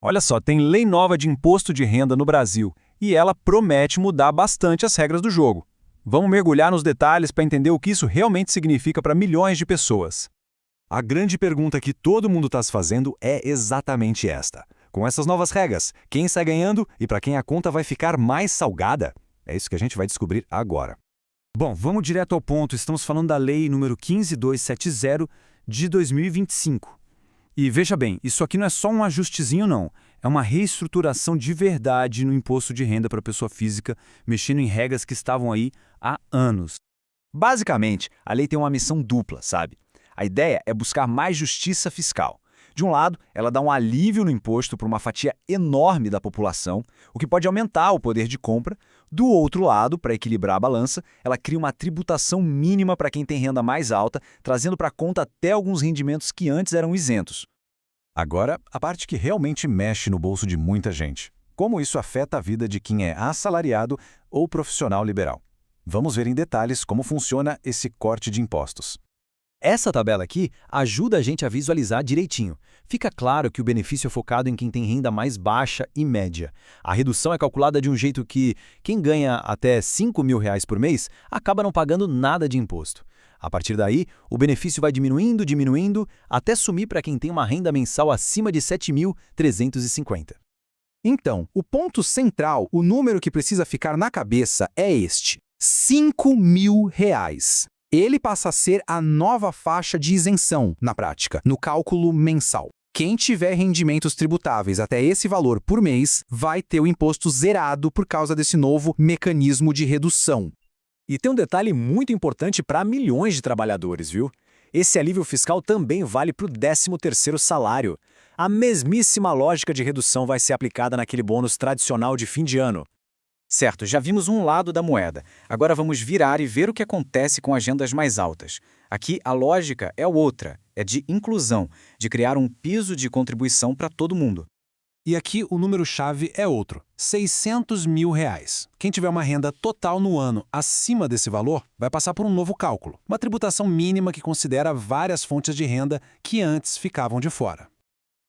Olha só, tem lei nova de imposto de renda no Brasil e ela promete mudar bastante as regras do jogo. Vamos mergulhar nos detalhes para entender o que isso realmente significa para milhões de pessoas. A grande pergunta que todo mundo está se fazendo é exatamente esta. Com essas novas regras, quem sai ganhando e para quem a conta vai ficar mais salgada? É isso que a gente vai descobrir agora. Bom, vamos direto ao ponto. Estamos falando da Lei número 15270 de 2025. E veja bem, isso aqui não é só um ajustezinho não. É uma reestruturação de verdade no imposto de renda para pessoa física, mexendo em regras que estavam aí há anos. Basicamente, a lei tem uma missão dupla, sabe? A ideia é buscar mais justiça fiscal. De um lado, ela dá um alívio no imposto para uma fatia enorme da população, o que pode aumentar o poder de compra. Do outro lado, para equilibrar a balança, ela cria uma tributação mínima para quem tem renda mais alta, trazendo para a conta até alguns rendimentos que antes eram isentos. Agora, a parte que realmente mexe no bolso de muita gente. Como isso afeta a vida de quem é assalariado ou profissional liberal. Vamos ver em detalhes como funciona esse corte de impostos. Essa tabela aqui ajuda a gente a visualizar direitinho. Fica claro que o benefício é focado em quem tem renda mais baixa e média. A redução é calculada de um jeito que quem ganha até R$ 5.000 por mês acaba não pagando nada de imposto. A partir daí, o benefício vai diminuindo, até sumir para quem tem uma renda mensal acima de 7.350. Então, o ponto central, o número que precisa ficar na cabeça é este: R$ 5.000. Ele passa a ser a nova faixa de isenção, na prática, no cálculo mensal. Quem tiver rendimentos tributáveis até esse valor por mês vai ter o imposto zerado por causa desse novo mecanismo de redução. E tem um detalhe muito importante para milhões de trabalhadores, viu? Esse alívio fiscal também vale para o 13º salário. A mesmíssima lógica de redução vai ser aplicada naquele bônus tradicional de fim de ano. Certo, já vimos um lado da moeda. Agora vamos virar e ver o que acontece com agendas mais altas. Aqui a lógica é outra, é de inclusão, de criar um piso de contribuição para todo mundo. E aqui o número-chave é outro: R$ 600.000. Quem tiver uma renda total no ano acima desse valor vai passar por um novo cálculo, uma tributação mínima que considera várias fontes de renda que antes ficavam de fora.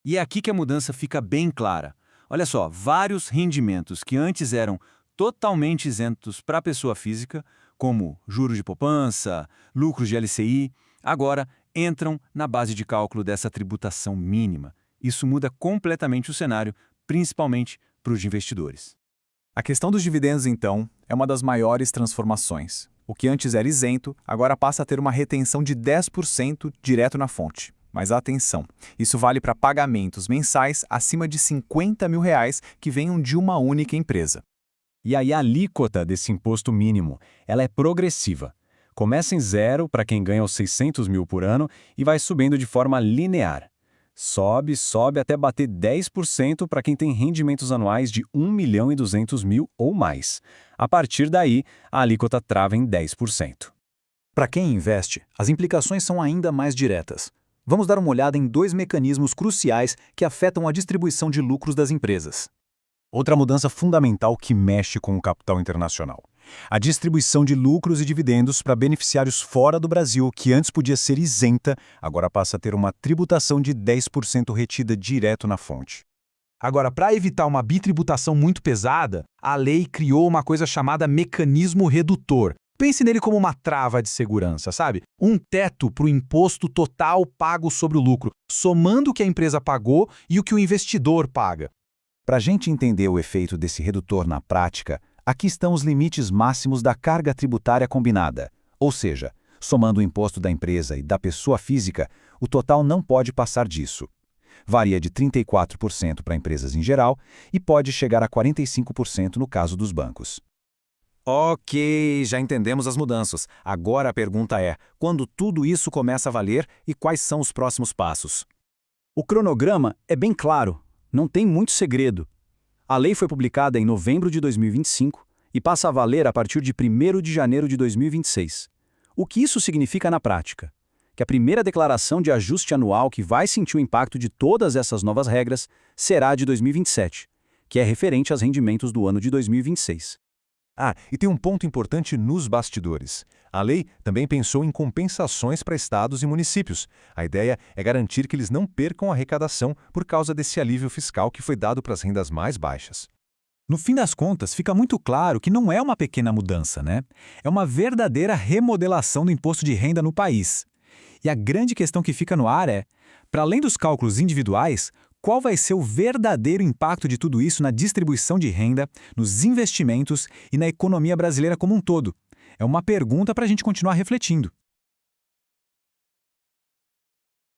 E é aqui que a mudança fica bem clara. Olha só, vários rendimentos que antes eram totalmente isentos para a pessoa física, como juros de poupança, lucros de LCI, agora entram na base de cálculo dessa tributação mínima. Isso muda completamente o cenário, principalmente para os investidores. A questão dos dividendos, então, é uma das maiores transformações. O que antes era isento, agora passa a ter uma retenção de 10% direto na fonte. Mas atenção, isso vale para pagamentos mensais acima de R$ 50.000 que venham de uma única empresa. E aí a alíquota desse imposto mínimo, ela é progressiva. Começa em zero para quem ganha os 600 mil por ano e vai subindo de forma linear. Sobe até bater 10% para quem tem rendimentos anuais de 1.200.000 ou mais. A partir daí, a alíquota trava em 10%. Para quem investe, as implicações são ainda mais diretas. Vamos dar uma olhada em dois mecanismos cruciais que afetam a distribuição de lucros das empresas. Outra mudança fundamental que mexe com o capital internacional. A distribuição de lucros e dividendos para beneficiários fora do Brasil, que antes podia ser isenta, agora passa a ter uma tributação de 10% retida direto na fonte. Agora, para evitar uma bitributação muito pesada, a lei criou uma coisa chamada mecanismo redutor. Pense nele como uma trava de segurança, sabe? Um teto para o imposto total pago sobre o lucro, somando o que a empresa pagou e o que o investidor paga. Para a gente entender o efeito desse redutor na prática, aqui estão os limites máximos da carga tributária combinada. Ou seja, somando o imposto da empresa e da pessoa física, o total não pode passar disso. Varia de 34% para empresas em geral e pode chegar a 45% no caso dos bancos. Ok, já entendemos as mudanças. Agora a pergunta é, quando tudo isso começa a valer e quais são os próximos passos? O cronograma é bem claro. Não tem muito segredo. A lei foi publicada em novembro de 2025 e passa a valer a partir de 1º de janeiro de 2026. O que isso significa na prática? Que a primeira declaração de ajuste anual que vai sentir o impacto de todas essas novas regras será de 2027, que é referente aos rendimentos do ano de 2026. Ah, e tem um ponto importante nos bastidores. A lei também pensou em compensações para estados e municípios. A ideia é garantir que eles não percam a arrecadação por causa desse alívio fiscal que foi dado para as rendas mais baixas. No fim das contas, fica muito claro que não é uma pequena mudança, né? É uma verdadeira remodelação do imposto de renda no país. E a grande questão que fica no ar é, para além dos cálculos individuais, qual vai ser o verdadeiro impacto de tudo isso na distribuição de renda, nos investimentos e na economia brasileira como um todo? É uma pergunta para a gente continuar refletindo.